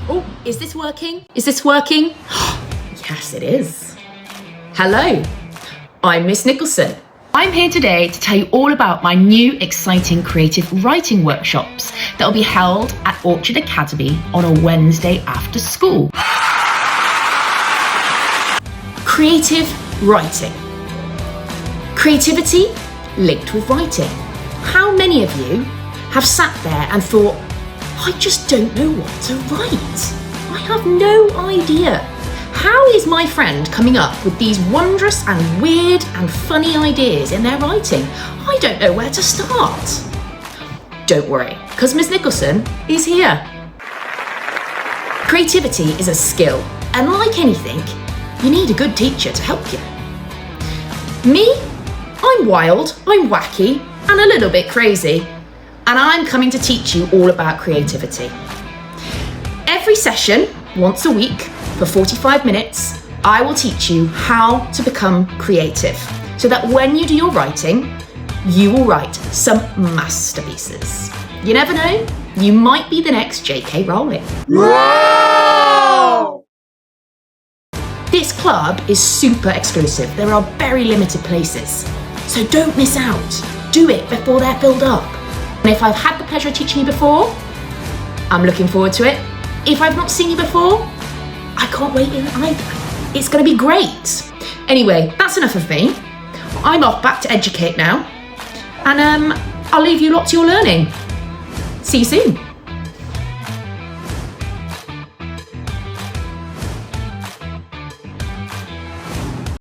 Oh, is this working? Is this working? Yes, it is. Hello, I'm Miss Nicholson. I'm here today to tell you all about my new exciting creative writing workshops that will be held at Orchard Academy on a Wednesday after school. Creative writing. Creativity linked with writing. How many of you have sat there and thought, I just don't know what to write? I have no idea. How is my friend coming up with these wondrous and weird and funny ideas in their writing? I don't know where to start. Don't worry, because Miss Nicholson is here. Creativity is a skill, and like anything, you need a good teacher to help you. Me? I'm wild, I'm wacky, and a little bit crazy, and I'm coming to teach you all about creativity. Every session, once a week, for 45 minutes, I will teach you how to become creative, so that when you do your writing, you will write some masterpieces. You never know, you might be the next J.K. Rowling. Wow! This club is super exclusive. There are very limited places, so don't miss out. Do it before they're filled up. And if I've had the pleasure of teaching you before, I'm looking forward to it. If I've not seen you before, I can't wait either. It's going to be great. Anyway, that's enough of me. I'm off back to EduKate now, and I'll leave you lot to your learning. See you soon.